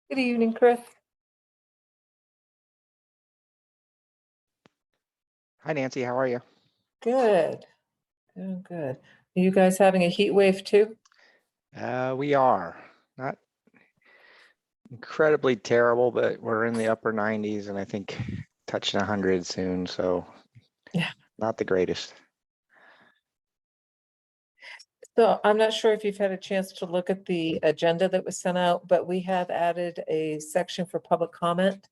Good evening, Chris. Hi, Nancy. How are you? Good. Doing good. Are you guys having a heat wave too? We are not incredibly terrible, but we're in the upper 90s and I think touching 100 soon. So Yeah. Not the greatest. So I'm not sure if you've had a chance to look at the agenda that was sent out, but we have added a section for public comment.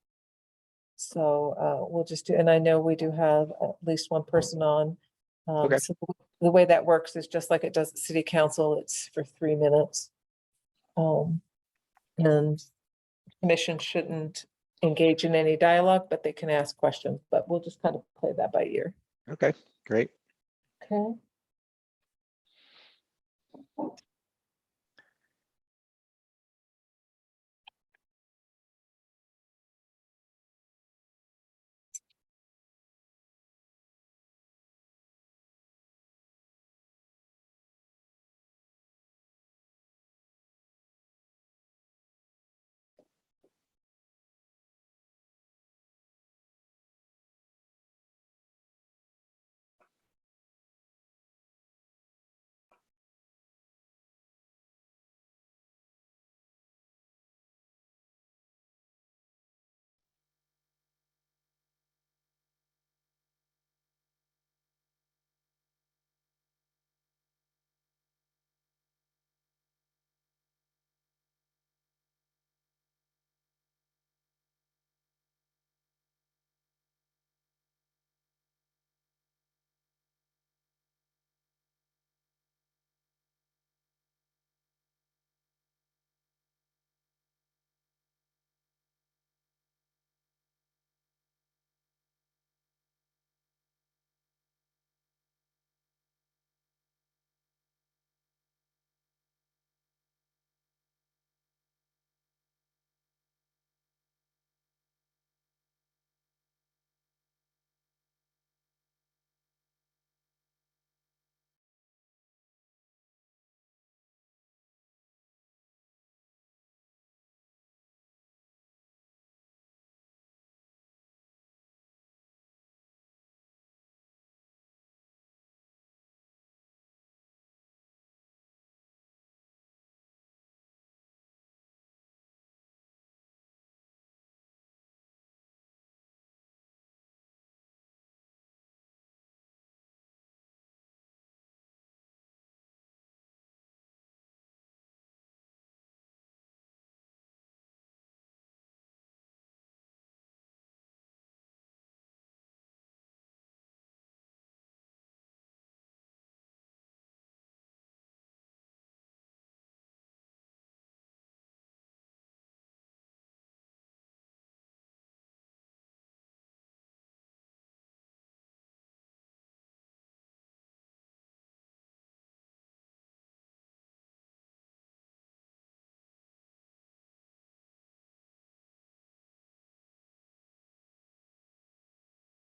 So we'll just do, and I know we do have at least one person on. Okay. So the way that works is just like it does at City Council. It's for 3 minutes. And commission shouldn't engage in any dialogue, but they can ask questions, but we'll just kind of play that by ear. Okay, great. Okay.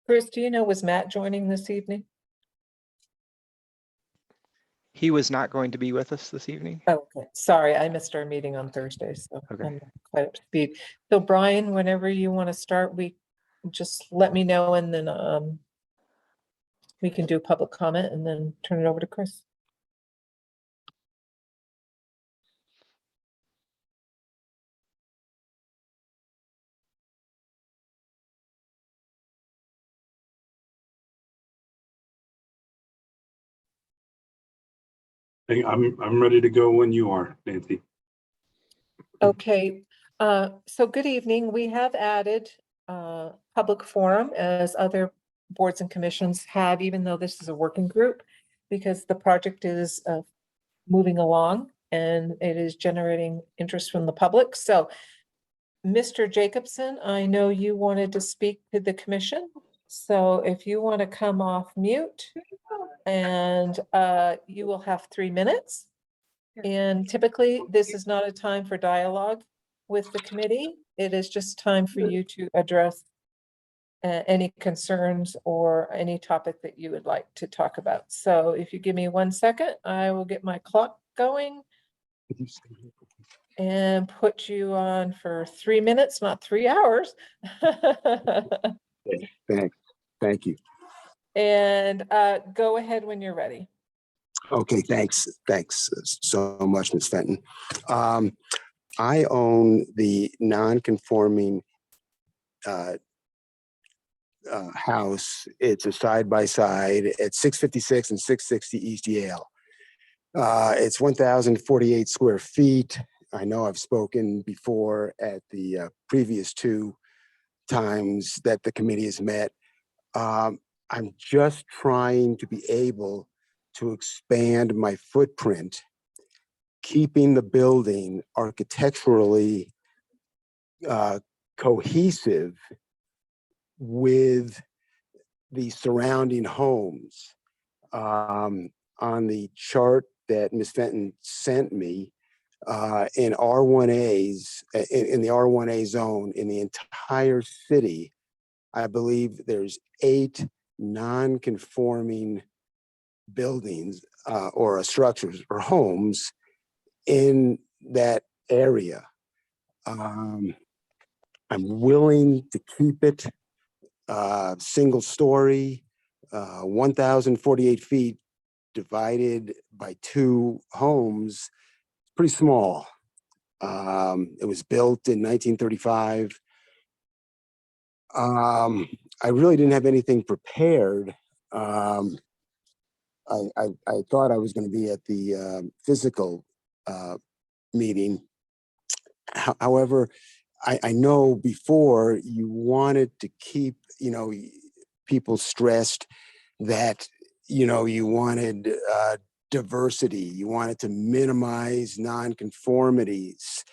Chris, do you know, was Matt joining this evening? He was not going to be with us this evening. Oh, okay. Sorry, I missed our meeting on Thursday, so Okay. I'm not quite up to speed. So Brian, whenever you want to start, we just let me know and then we can do public comment and then turn it over to Chris. Hey, I'm ready to go when you are, Nancy. Okay, so good evening. We have added public forum as other boards and commissions have, even though this is a working group, because the project is moving along and it is generating interest from the public. So Mr. Jacobson, I know you wanted to speak to the commission. So if you want to come off mute and you will have 3 minutes. And typically, this is not a time for dialogue with the committee. It is just time for you to address any concerns or any topic that you would like to talk about. So if you give me 1 second, I will get my clock going. and put you on for 3 minutes, not 3 hours. Thanks. Thank you. And go ahead when you're ready. Okay, thanks. Thanks so much, Ms. Fenton. I own the non-conforming house. It's a side-by-side at 656 and 660 East Yale. It's 1,048 square feet. I know I've spoken before at the previous 2 times that the committee has met. I'm just trying to be able to expand my footprint, keeping the building architecturally cohesive with the surrounding homes. On the chart that Ms. Fenton sent me, in R1As, in the R1A zone, in the entire city, I believe there's 8 non-conforming buildings or structures or homes in that area. I'm willing to keep it single story, 1,048 feet divided by 2 homes, pretty small. It was built in 1935. I really didn't have anything prepared. I thought I was going to be at the physical meeting. However, I know before you wanted to keep, people stressed that, you wanted diversity, you wanted to minimize nonconformities,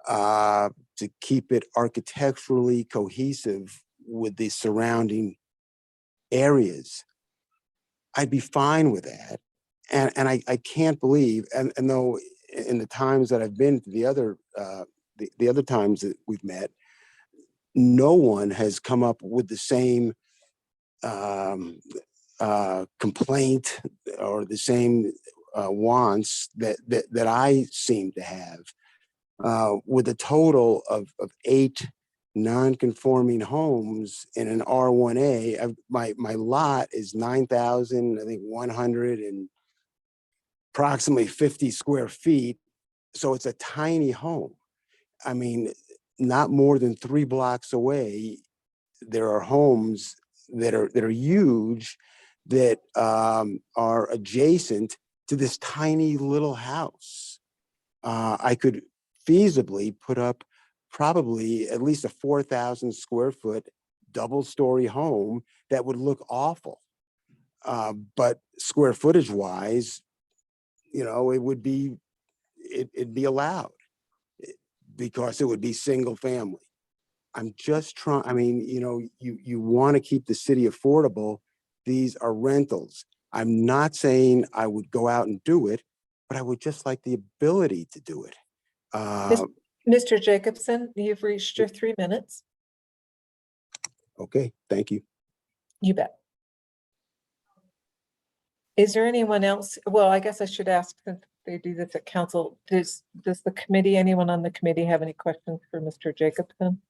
to keep it architecturally cohesive with the surrounding areas. I'd be fine with that. And I can't believe, and though in the times that I've been to the other times that we've met, no one has come up with the same complaint or the same wants that I seem to have. With a total of 8 non-conforming homes in an R1A, my lot is 9,000, I think 100 and approximately 50 square feet. So it's a tiny home. I mean, not more than 3 blocks away, there are homes that are huge that are adjacent to this tiny little house. I could feasibly put up probably at least a 4,000 square foot double-story home that would look awful. But square footage wise, it'd be allowed because it would be single family. I'm just trying, you want to keep the city affordable. These are rentals. I'm not saying I would go out and do it, but I would just like the ability to do it. Mr. Jacobson, you've reached your 3 minutes. Okay, thank you. You bet. Is there anyone else? Well, I guess I should ask, since they do this at council, does the committee, anyone on the committee have any questions for Mr. Jacobson?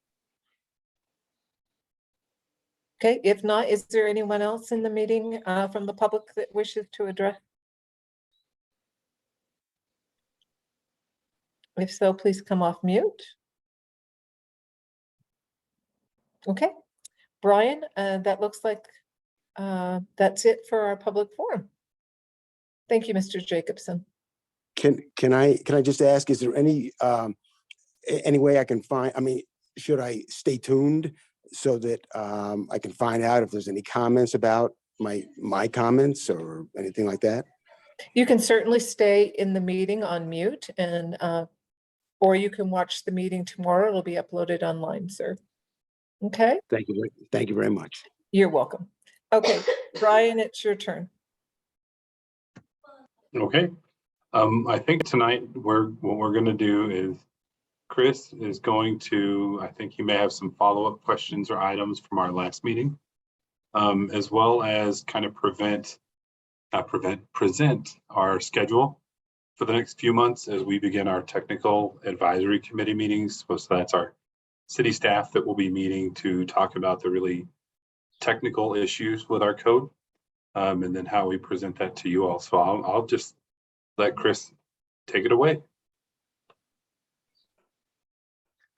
Okay, if not, is there anyone else in the meeting from the public that wishes to address? If so, please come off mute. Okay, Brian, that looks like that's it for our public forum. Thank you, Mr. Jacobson. Can I just ask, is there any way I can find, should I stay tuned so that I can find out if there's any comments about my comments or anything like that? You can certainly stay in the meeting on mute, and or you can watch the meeting tomorrow. It'll be uploaded online, sir. Okay. Thank you. Thank you very much. You're welcome. Okay, Brian, it's your turn. Okay. I think tonight what we're going to do is Chris is going to, I think he may have some follow-up questions or items from our last meeting, as well as kind of present our schedule for the next few months as we begin our technical advisory committee meetings. So that's our city staff that will be meeting to talk about the really technical issues with our code, and then how we present that to you all. So I'll just let Chris take it away.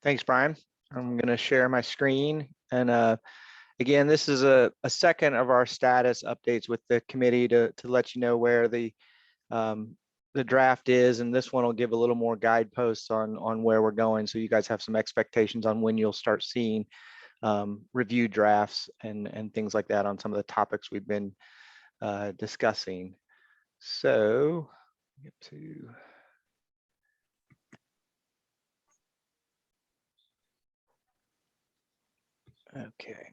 Thanks, Brian. I'm going to share my screen. And again, this is a second of our status updates with the committee to let you know where the draft is. And this one will give a little more guideposts on where we're going. So you guys have some expectations on when you'll start seeing review drafts and things like that on some of the topics we've been discussing. So get to okay.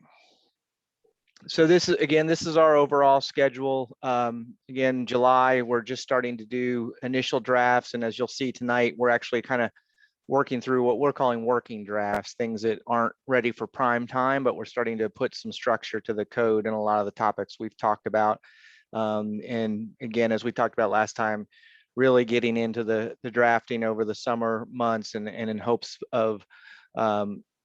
So this is our overall schedule. Again, July, we're just starting to do initial drafts. And as you'll see tonight, we're actually kind of working through what we're calling working drafts, things that aren't ready for prime time, but we're starting to put some structure to the code and a lot of the topics we've talked about. And again, as we talked about last time, really getting into the drafting over the summer months and in hopes of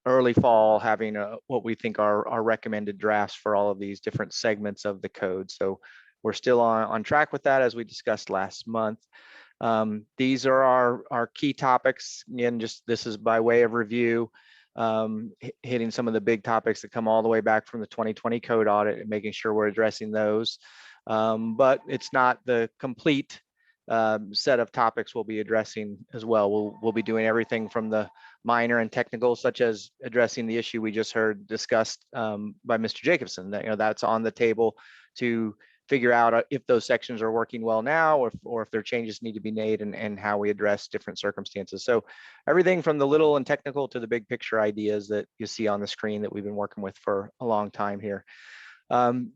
early fall having what we think are recommended drafts for all of these different segments of the code. So we're still on track with that as we discussed last month. These are our key topics. Again, just this is by way of review, hitting some of the big topics that come all the way back from the 2020 code audit and making sure we're addressing those. But it's not the complete set of topics we'll be addressing as well. We'll be doing everything from the minor and technical, such as addressing the issue we just heard discussed by Mr. Jacobson. That that's on the table to figure out if those sections are working well now, or if there changes need to be made, and how we address different circumstances. So everything from the little and technical to the big picture ideas that you see on the screen that we've been working with for a long time here.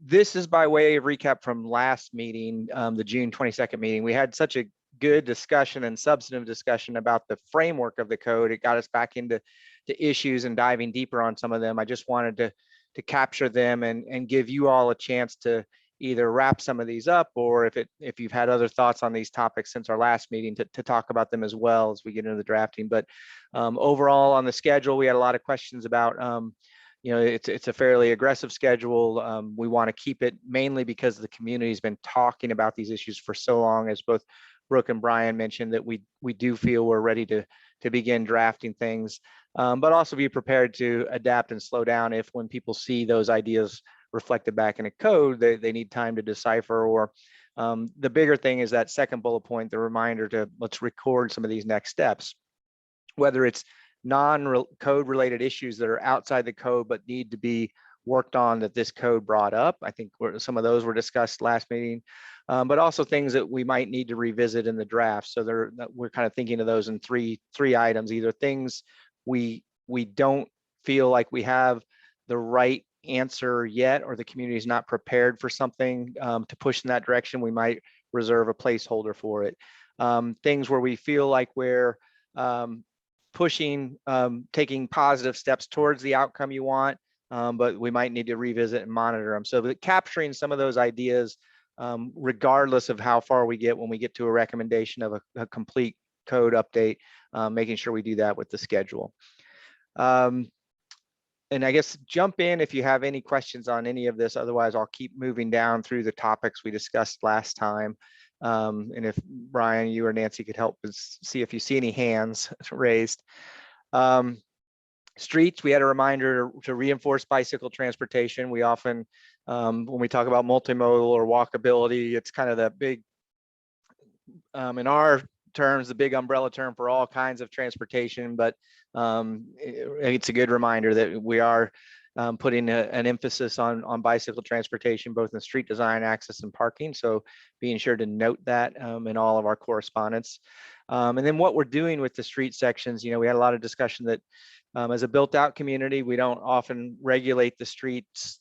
This is by way of recap from last meeting, the June 22nd meeting. We had such a good discussion and substantive discussion about the framework of the code. It got us back into issues and diving deeper on some of them. I just wanted to capture them and give you all a chance to either wrap some of these up, or if you've had other thoughts on these topics since our last meeting, to talk about them as well as we get into the drafting. But overall on the schedule, we had a lot of questions about it's a fairly aggressive schedule. We want to keep it mainly because the community has been talking about these issues for so long, as both Brooke and Brian mentioned, that we do feel we're ready to begin drafting things, but also be prepared to adapt and slow down if when people see those ideas reflected back in a code, they need time to decipher. Or the bigger thing is that second bullet point, the reminder to let's record some of these next steps, whether it's non-code related issues that are outside the code but need to be worked on that this code brought up. I think some of those were discussed last meeting, but also things that we might need to revisit in the draft. So we're kind of thinking of those in three items: either things we don't feel like we have the right answer yet, or the community is not prepared for something to push in that direction. We might reserve a placeholder for it. Things where we feel like we're pushing, taking positive steps towards the outcome you want, but we might need to revisit and monitor them. So capturing some of those ideas, regardless of how far we get when we get to a recommendation of a complete code update, making sure we do that with the schedule. And I guess jump in if you have any questions on any of this. Otherwise, I'll keep moving down through the topics we discussed last time. And if Brian, you or Nancy could help us see if you see any hands raised. Streets, we had a reminder to reinforce bicycle transportation. We often, when we talk about multimodal or walkability, it's kind of that big, in our terms, the big umbrella term for all kinds of transportation, but it's a good reminder that we are putting an emphasis on bicycle transportation, both in street design, access, and parking. So being sure to note that in all of our correspondence. And then what we're doing with the street sections, we had a lot of discussion that as a built out community, we don't often regulate the streets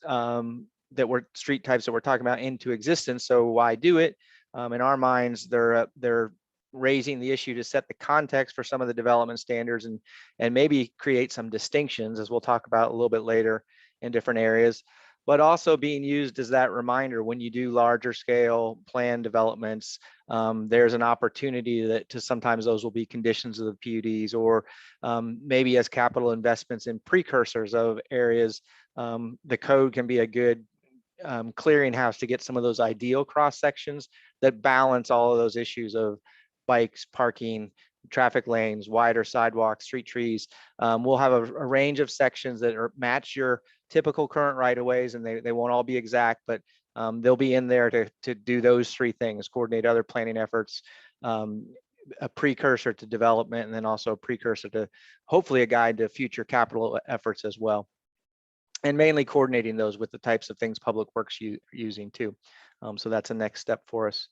street types that we're talking about into existence. So why do it? In our minds, they're raising the issue to set the context for some of the development standards and maybe create some distinctions, as we'll talk about a little bit later, in different areas. but also being used as that reminder when you do larger scale plan developments. There's an opportunity that to sometimes those will be conditions of the PUDs, or maybe as capital investments in precursors of areas. The code can be a good clearinghouse to get some of those ideal cross sections that balance all of those issues of bikes, parking, traffic lanes, wider sidewalks, street trees. We'll have a range of sections that match your typical current right-of-ways, and they won't all be exact, but they'll be in there to do those three things: coordinate other planning efforts, a precursor to development, and then also a precursor to hopefully a guide to future capital efforts as well. And mainly coordinating those with the types of things Public Works using too. So that's a next step for us.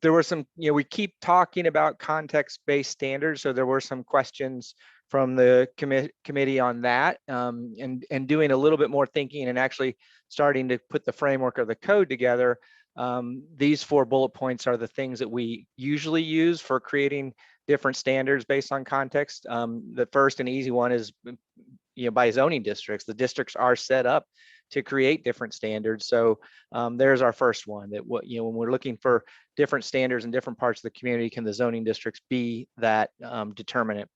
There were some, we keep talking about context-based standards. So there were some questions from the committee on that, and doing a little bit more thinking and actually starting to put the framework of the code together. These 4 bullet points are the things that we usually use for creating different standards based on context. The first and easy one is, by zoning districts. The districts are set up to create different standards. So there's our first one, that when we're looking for different standards in different parts of the community, can the zoning districts be that determinant?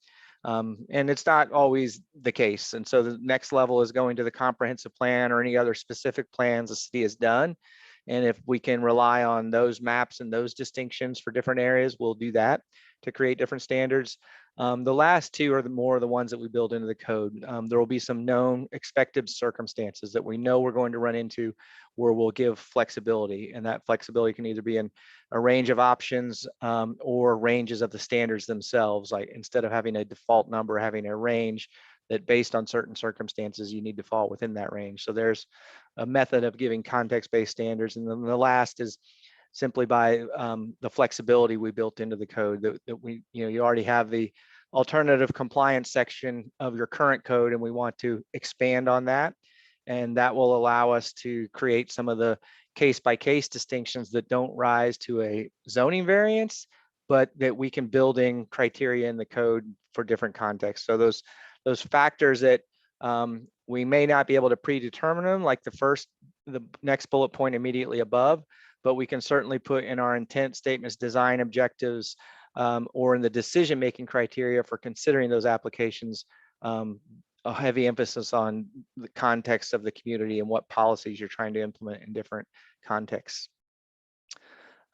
And it's not always the case. And so the next level is going to the comprehensive plan or any other specific plans the city has done. And if we can rely on those maps and those distinctions for different areas, we'll do that to create different standards. The last 2 are more the ones that we build into the code. There will be some known expected circumstances that we know we're going to run into where we'll give flexibility. And that flexibility can either be in a range of options or ranges of the standards themselves. Like instead of having a default number, having a range that based on certain circumstances, you need to fall within that range. So there's a method of giving context-based standards. And then the last is simply by the flexibility we built into the code that we, you already have the alternative compliance section of your current code, and we want to expand on that. And that will allow us to create some of the case-by-case distinctions that don't rise to a zoning variance, but that we can build in criteria in the code for different contexts. So those factors that we may not be able to predetermine them, like the next bullet point immediately above, but we can certainly put in our intent statements, design objectives, or in the decision-making criteria for considering those applications, a heavy emphasis on the context of the community and what policies you're trying to implement in different contexts.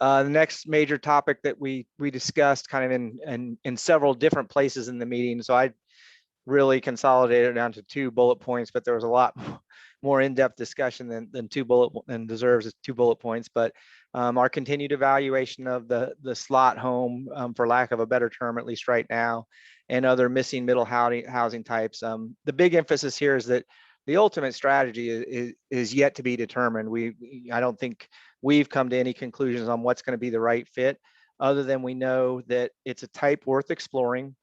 The next major topic that we discussed kind of in several different places in the meeting. So I really consolidated down to 2 bullet points, but there was a lot more in-depth discussion than 2 deserves 2 bullet points. But our continued evaluation of the slot home, for lack of a better term, at least right now, and other missing middle housing types. The big emphasis here is that the ultimate strategy is yet to be determined. I don't think we've come to any conclusions on what's going to be the right fit, other than we know that it's a type worth exploring.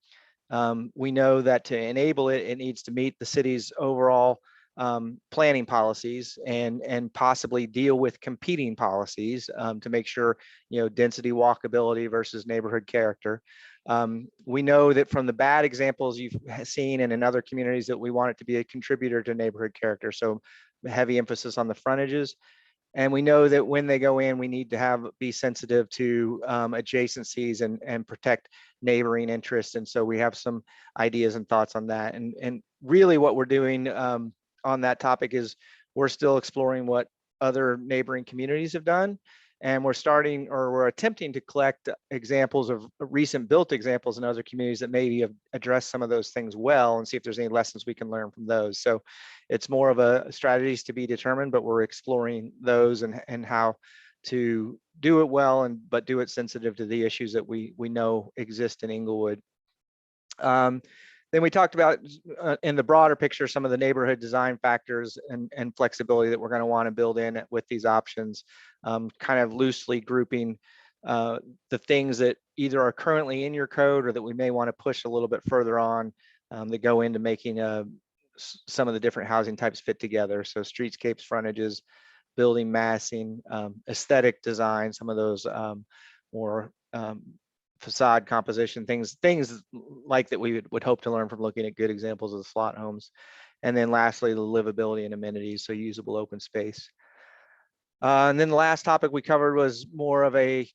We know that to enable it, it needs to meet the city's overall planning policies and possibly deal with competing policies to make sure, density, walkability versus neighborhood character. We know that from the bad examples you've seen and in other communities that we want it to be a contributor to neighborhood character. So heavy emphasis on the frontages. And we know that when they go in, we need to be sensitive to adjacencies and protect neighboring interests. And so we have some ideas and thoughts on that. And really what we're doing on that topic is we're still exploring what other neighboring communities have done. And we're attempting to collect examples of recent built examples in other communities that maybe have addressed some of those things well, and see if there's any lessons we can learn from those. So it's more of a strategies to be determined, but we're exploring those and how to do it well, but do it sensitive to the issues that we know exist in Inglewood. Then we talked about in the broader picture, some of the neighborhood design factors and flexibility that we're going to want to build in with these options, kind of loosely grouping the things that either are currently in your code or that we may want to push a little bit further on that go into making some of the different housing types fit together. So streetscapes, frontages, building massing, aesthetic design, some of those more facade composition, things like that we would hope to learn from looking at good examples of the slot homes. And then lastly, the livability and amenities, so usable open space. And then the last topic we covered was more of a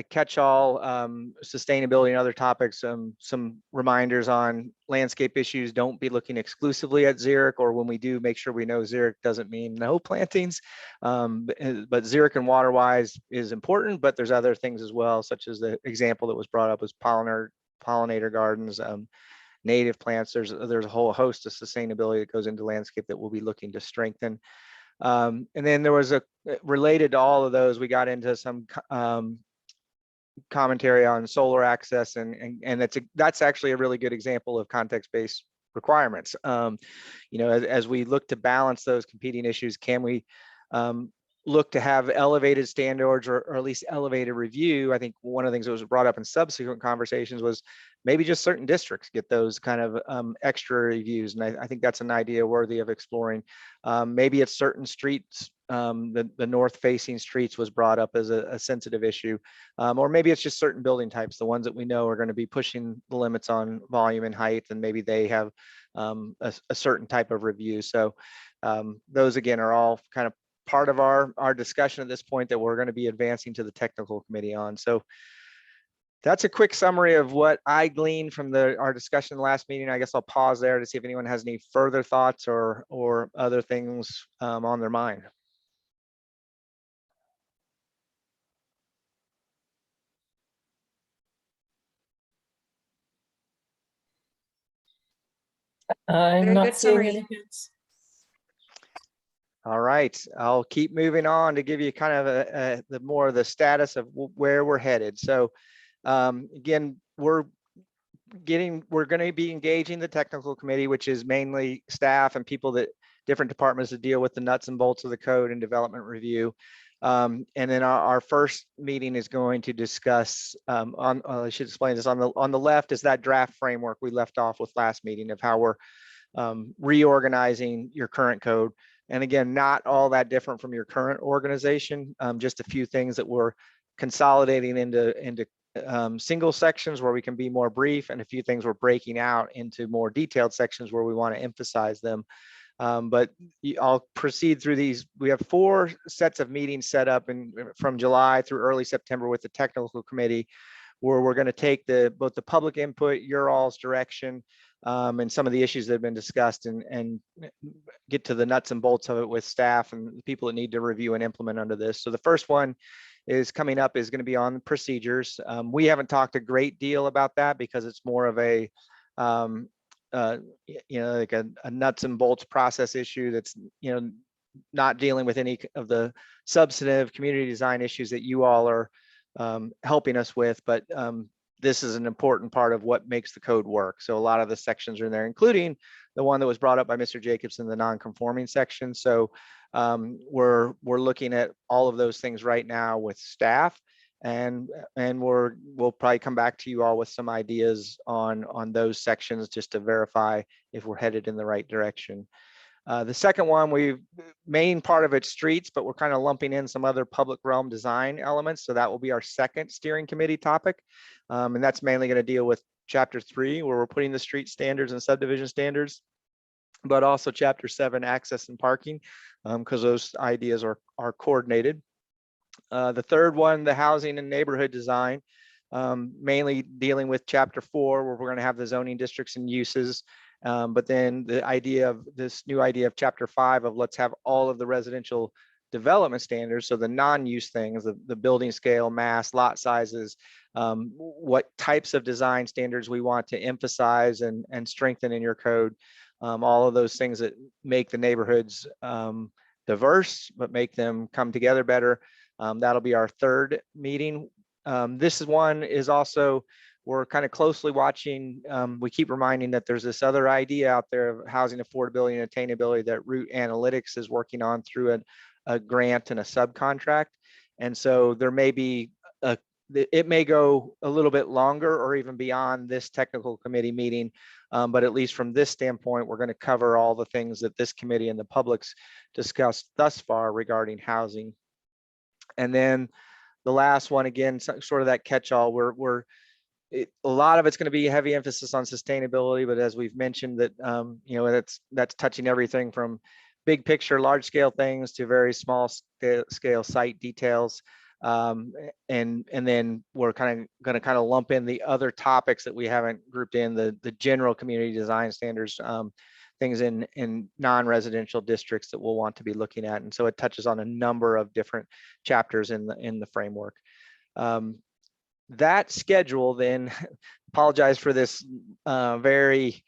catch-all, sustainability and other topics, some reminders on landscape issues. Don't be looking exclusively at xeric, or when we do, make sure we know xeric doesn't mean no plantings. But xeric and water-wise is important, but there's other things as well, such as the example that was brought up was pollinator gardens, native plants. There's a whole host of sustainability that goes into landscape that we'll be looking to strengthen. And then there was related to all of those, we got into some commentary on solar access, and that's actually a really good example of context-based requirements. As we look to balance those competing issues, can we look to have elevated standards or at least elevated review? I think one of the things that was brought up in subsequent conversations was maybe just certain districts get those kind of extra reviews. And I think that's an idea worthy of exploring. Maybe it's certain streets, the north facing streets was brought up as a sensitive issue. Or maybe it's just certain building types, the ones that we know are going to be pushing the limits on volume and height, and maybe they have a certain type of review. So those again are all kind of part of our discussion at this point that we're going to be advancing to the technical committee on. So that's a quick summary of what I gleaned from our discussion in the last meeting. I guess I'll pause there to see if anyone has any further thoughts or other things on their mind. I'm Very not good seeing summary. any hands. All right, I'll keep moving on to give you kind of the more of the status of where we're headed. So again, we're going to be engaging the technical committee, which is mainly staff and people that different departments that deal with the nuts and bolts of the code and development review. And then our first meeting is going to discuss I should explain this, on the left is that draft framework we left off with last meeting of how we're reorganizing your current code. And again, not all that different from your current organization, just a few things that we're consolidating into single sections where we can be more brief, and a few things we're breaking out into more detailed sections where we want to emphasize them. But I'll proceed through these. We have 4 sets of meetings set up from July through early September with the technical committee, where we're going to take both the public input, your all's direction, and some of the issues that have been discussed, and get to the nuts and bolts of it with staff and the people that need to review and implement under this. So the first one is coming up is going to be on procedures. We haven't talked a great deal about that because it's more of a like a nuts and bolts process issue that's not dealing with any of the substantive community design issues that you all are helping us with, but this is an important part of what makes the code work. So a lot of the sections are in there, including the one that was brought up by Mr. Jacobson, the non-conforming section. So we're looking at all of those things right now with staff, and we'll probably come back to you all with some ideas on those sections just to verify if we're headed in the right direction. The second one, main part of it's streets, but we're kind of lumping in some other public realm design elements. So that will be our second steering committee topic. And that's mainly going to deal with chapter 3, where we're putting the street standards and subdivision standards, but also chapter 7, access and parking, because those ideas are coordinated. The third one, the housing and neighborhood design, mainly dealing with chapter 4, where we're going to have the zoning districts and uses. But then the idea of this new idea of chapter 5 of let's have all of the residential development standards. So the non-use things, the building scale, mass, lot sizes, what types of design standards we want to emphasize and strengthen in your code. All of those things that make the neighborhoods diverse, but make them come together better. That'll be our third meeting. This one is also, we're kind of closely watching. We keep reminding that there's this other idea out there of housing affordability and attainability that Root Analytics is working on through a grant and a subcontract. And so there may be it may go a little bit longer or even beyond this technical committee meeting. But at least from this standpoint, we're going to cover all the things that this committee and the public's discussed thus far regarding housing. And then the last one, again, sort of that catch-all, we're a lot of it's going to be heavy emphasis on sustainability, but as we've mentioned that, that's touching everything from big picture, large scale things to very small scale site details. And then we're going to lump in the other topics that we haven't grouped in, the general community design standards, things in non-residential districts that we'll want to be looking at. And so it touches on a number of different chapters in the framework. That schedule then, apologize for this very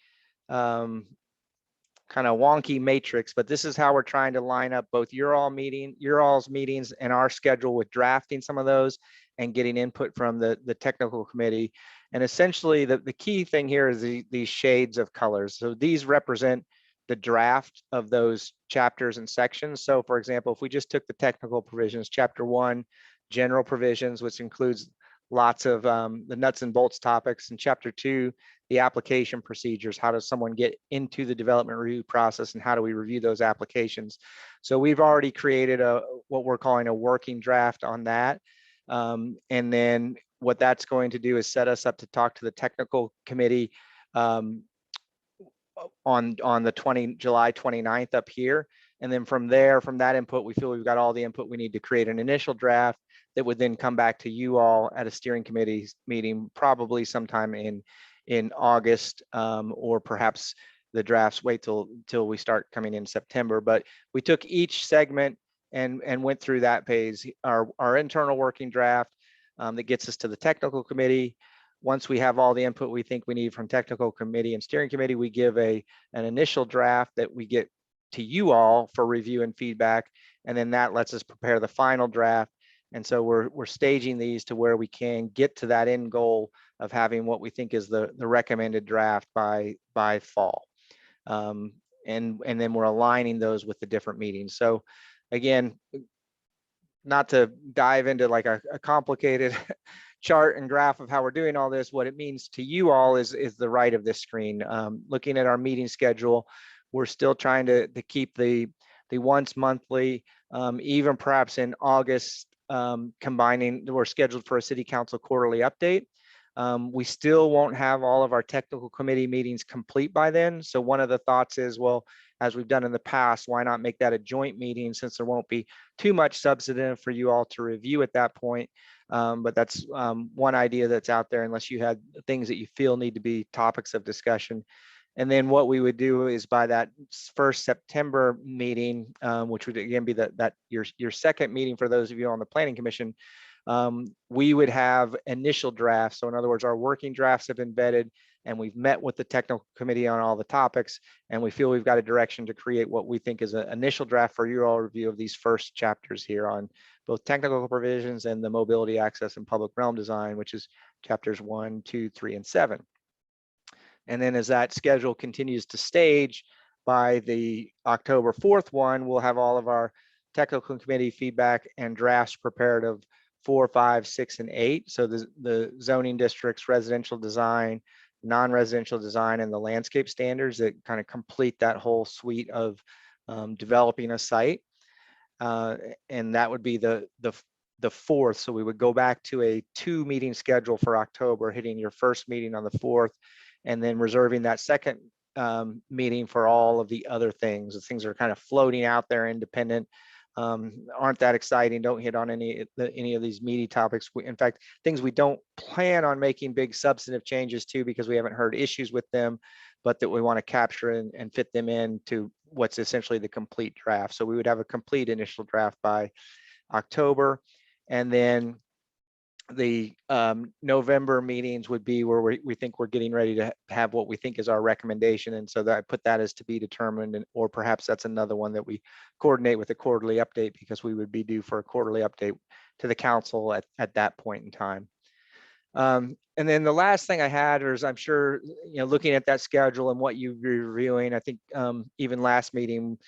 kind of wonky matrix, but this is how we're trying to line up both your all's meetings and our schedule with drafting some of those and getting input from the technical committee. And essentially the key thing here is these shades of colors. So these represent the draft of those chapters and sections. So for example, if we just took the technical provisions, chapter 1, general provisions, which includes lots of the nuts and bolts topics, and chapter 2, the application procedures. How does someone get into the development review process and how do we review those applications? So we've already created what we're calling a working draft on that. And then what that's going to do is set us up to talk to the technical committee on the July 29th up here. And then from there, from that input, we feel we've got all the input we need to create an initial draft that would then come back to you all at a steering committee meeting, probably sometime in August, or perhaps the drafts wait till we start coming in September. But we took each segment and went through that page, our internal working draft that gets us to the technical committee. Once we have all the input we think we need from technical committee and steering committee, we give an initial draft that we get to you all for review and feedback. And then that lets us prepare the final draft. And so we're staging these to where we can get to that end goal of having what we think is the recommended draft by fall. And then we're aligning those with the different meetings. So again, not to dive into like a complicated chart and graph of how we're doing all this, what it means to you all is the right of this screen. Looking at our meeting schedule, we're still trying to keep the once monthly, even perhaps in August, combining, we're scheduled for a city council quarterly update. We still won't have all of our technical committee meetings complete by then. So one of the thoughts is, well, as we've done in the past, why not make that a joint meeting, since there won't be too much substantive for you all to review at that point. But that's one idea that's out there, unless you had things that you feel need to be topics of discussion. And then what we would do is by that first September meeting, which would again be your second meeting for those of you on the Planning Commission, we would have initial drafts. So in other words, our working drafts have been vetted and we've met with the technical committee on all the topics, and we feel we've got a direction to create what we think is an initial draft for your all review of these first chapters here on both technical provisions and the mobility, access, and public realm design, which is chapters 1, 2, 3, and 7. And then as that schedule continues to stage, by the October 4th one, we'll have all of our technical committee feedback and drafts prepared of 4, 5, 6, and 8. So the zoning districts, residential design, non-residential design, and the landscape standards that kind of complete that whole suite of developing a site. And that would be the 4th. So we would go back to a 2-meeting schedule for October, hitting your first meeting on the 4th, and then reserving that second meeting for all of the other things. The things are kind of floating out there independent, aren't that exciting, don't hit on any of these meaty topics. In fact, things we don't plan on making big substantive changes to because we haven't heard issues with them, but that we want to capture and fit them into what's essentially the complete draft. So we would have a complete initial draft by October, and then the November meetings would be where we think we're getting ready to have what we think is our recommendation. And so that I put that as to be determined, or perhaps that's another one that we coordinate with a quarterly update, because we would be due for a quarterly update to the council at that point in time. And then the last thing I had is, I'm sure, looking at that schedule and what you're reviewing, I think even last meeting,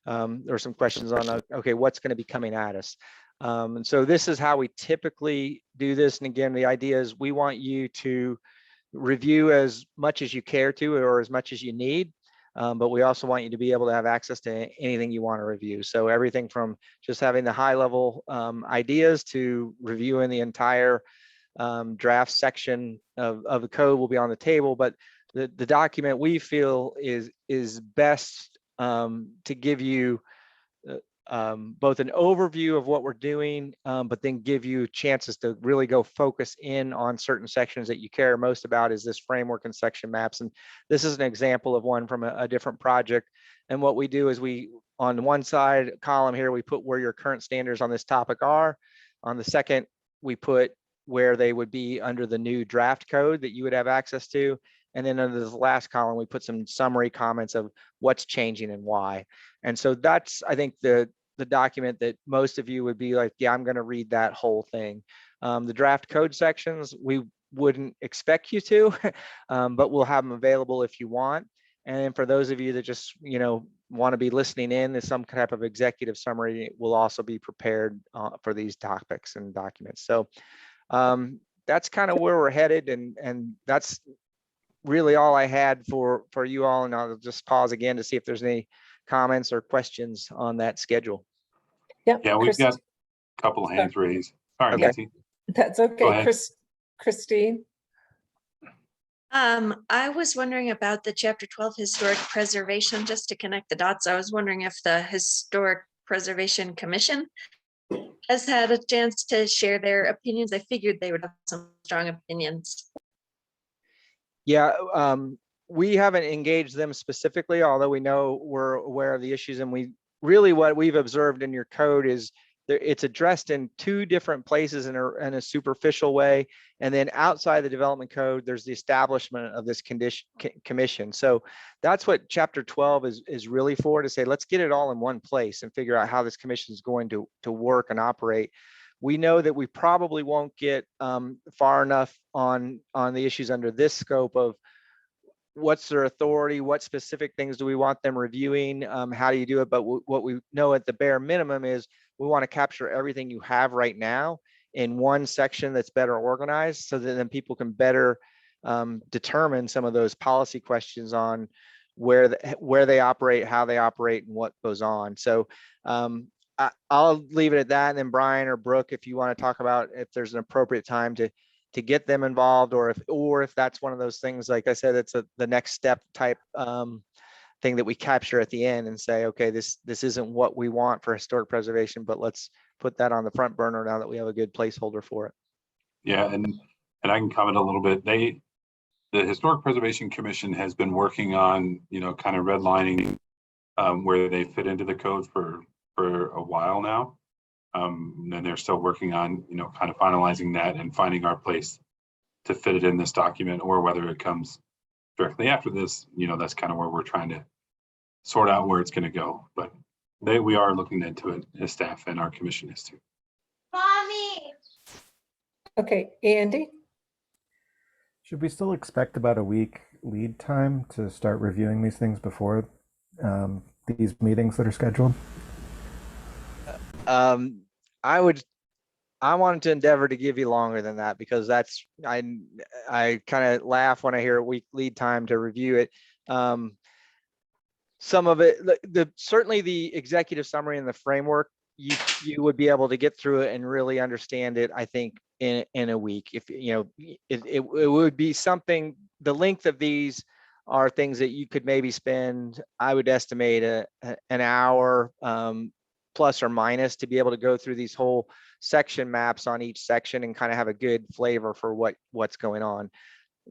there were some questions on, okay, what's going to be coming at us? And so this is how we typically do this. And again, the idea is we want you to review as much as you care to, or as much as you need. But we also want you to be able to have access to anything you want to review. So everything from just having the high level ideas to reviewing the entire draft section of the code will be on the table, but the document we feel is best to give you both an overview of what we're doing, but then give you chances to really go focus in on certain sections that you care most about, is this framework and section maps. And this is an example of one from a different project. And what we do is we, on one side column here, we put where your current standards on this topic are. On the second, we put where they would be under the new draft code that you would have access to. And then under the last column, we put some summary comments of what's changing and why. And so that's, I think, the document that most of you would be like, yeah, I'm going to read that whole thing. The draft code sections, we wouldn't expect you to, but we'll have them available if you want. And then for those of you that just, want to be listening in, there's some type of executive summary will also be prepared for these topics and documents. So that's kind of where we're headed. And that's really all I had for you all. And I'll just pause again to see if there's any comments or questions on that schedule. Yeah, we've got a couple of hands raised. Sorry, Okay. Nancy. That's Go okay. ahead. Christine. I was wondering about the Chapter 12 historic preservation, just to connect the dots. I was wondering if the Historic Preservation Commission has had a chance to share their opinions. I figured they would have some strong opinions. Yeah, we haven't engaged them specifically, although we know we're aware of the issues. And we really, what we've observed in your code is it's addressed in two different places in a superficial way. And then outside the development code, there's the establishment of this commission. So that's what Chapter 12 is really for, to say, let's get it all in one place and figure out how this commission is going to work and operate. We know that we probably won't get far enough on the issues under this scope of what's their authority, what specific things do we want them reviewing, how do you do it? But what we know at the bare minimum is we want to capture everything you have right now in one section that's better organized, so that then people can better determine some of those policy questions on where they operate, how they operate, and what goes on. So I'll leave it at that. And then Brian or Brooke, if you want to talk about if there's an appropriate time to get them involved, or if that's one of those things, like I said, it's the next step type thing that we capture at the end and say, okay, this isn't what we want for historic preservation, but let's put that on the front burner now that we have a good placeholder for it. Yeah, and I can comment a little bit. The Historic Preservation Commission has been working on, kind of redlining where they fit into the code for a while now. And they're still working on, kind of finalizing that and finding our place to fit it in this document, or whether it comes directly after this, that's kind of where we're trying to sort out where it's going to go. But we are looking into it as staff, and our commission is too. Mommy. Okay, Andy. Should we still expect about a week lead time to start reviewing these things before these meetings that are scheduled? I wanted to endeavor to give you longer than that, because that's, I kind of laugh when I hear a week lead time to review it. Some of it, certainly the executive summary and the framework, you would be able to get through it and really understand it, I think, in a week. If it would be something, the length of these are things that you could maybe spend, I would estimate an hour plus or minus to be able to go through these whole section maps on each section and kind of have a good flavor for what's going on.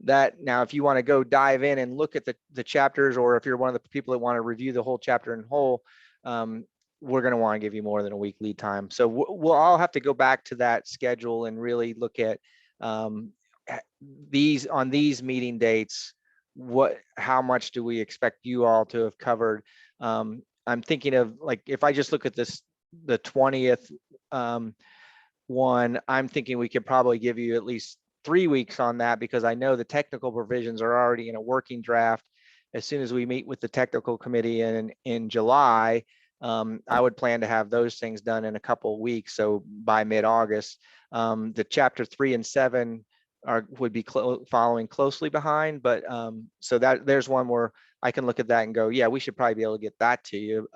That now, if you want to go dive in and look at the chapters, or if you're one of the people that want to review the whole chapter in whole, we're going to want to give you more than a week lead time. So we'll all have to go back to that schedule and really look at these meeting dates. How much do we expect you all to have covered? I'm thinking of, like, if I just look at this, the 20th one, I'm thinking we could probably give you at least 3 weeks on that, because I know the technical provisions are already in a working draft. As soon as we meet with the technical committee in July, I would plan to have those things done in a couple of weeks. So by mid-August, the chapter 3 and 7 would be following closely behind. But so that there's one where I can look at that and go, yeah, we should probably be able to get that to you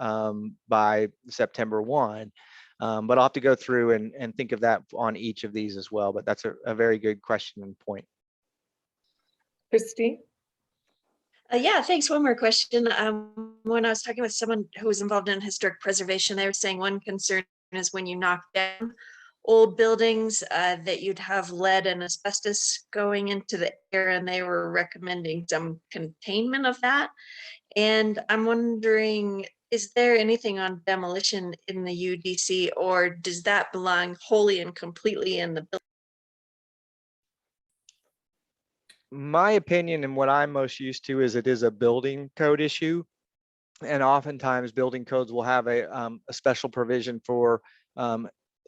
by September 1. But I'll have to go through and think of that on each of these as well. But that's a very good question and point. Christine? Yeah, thanks. One more question. When I was talking with someone who was involved in historic preservation, they were saying one concern is when you knock down old buildings, that you'd have lead and asbestos going into the air, and they were recommending some containment of that. And I'm wondering, is there anything on demolition in the UDC, or does that belong wholly and completely in the building? My opinion and what I'm most used to is it is a building code issue. And oftentimes building codes will have a special provision for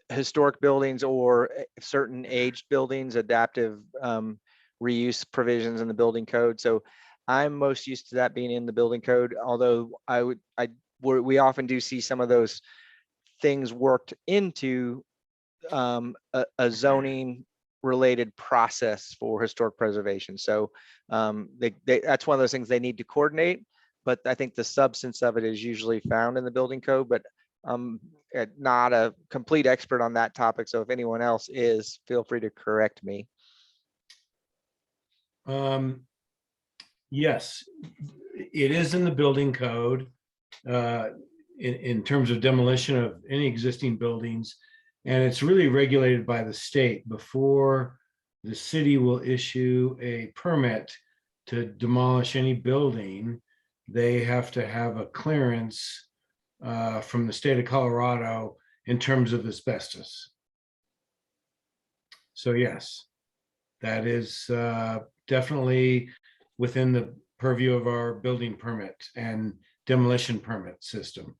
historic buildings or certain aged buildings, adaptive reuse provisions in the building code. So I'm most used to that being in the building code, although we often do see some of those things worked into a zoning related process for historic preservation. So that's one of those things they need to coordinate, but I think the substance of it is usually found in the building code, but I'm not a complete expert on that topic. So if anyone else is, feel free to correct me. Yes, it is in the building code in terms of demolition of any existing buildings. And it's really regulated by the state. Before the city will issue a permit to demolish any building, they have to have a clearance from the state of Colorado in terms of asbestos. So yes, that is definitely within the purview of our building permit and demolition permit system.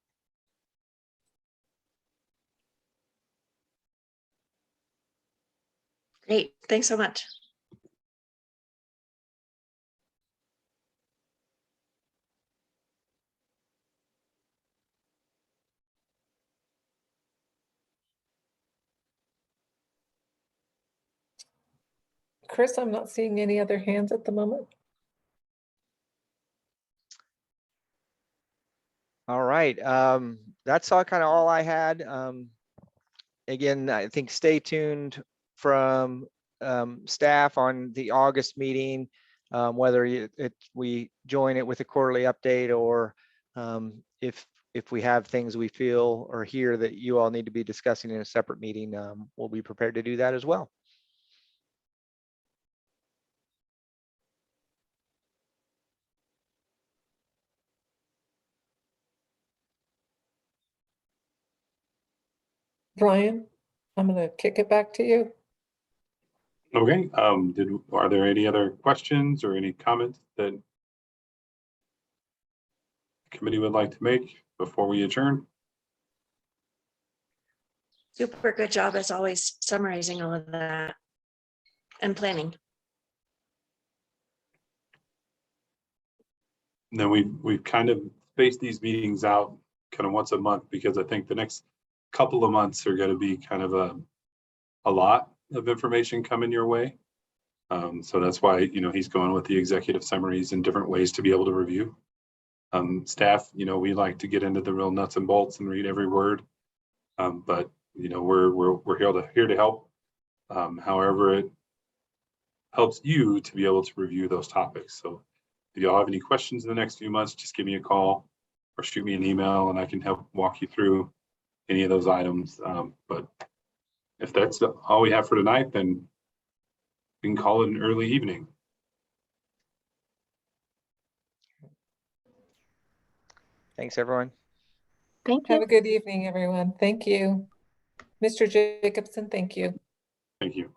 Great, thanks so much. Chris, I'm not seeing any other hands at the moment. All right, that's all I had. Again, I think stay tuned from staff on the August meeting, whether we join it with a quarterly update or if we have things we feel or hear that you all need to be discussing in a separate meeting, we'll be prepared to do that as well. Brian, I'm going to kick it back to you. Okay, are there any other questions or any comments that the committee would like to make before we adjourn? Super good job as always summarizing all of that and planning. And then we've kind of spaced these meetings out kind of once a month because I think the next couple of months are going to be kind of a lot of information coming your way. So that's why, he's going with the executive summaries and different ways to be able to review. Staff, we like to get into the real nuts and bolts and read every word. But we're here to help. However it helps you to be able to review those topics. So if y'all have any questions in the next few months, just give me a call or shoot me an email and I can help walk you through any of those items. But if that's all we have for tonight, then we can call it an early evening. Thanks, everyone. Thank Have you. a good evening, everyone. Thank you. Mr. Jacobson, thank you. Thank you.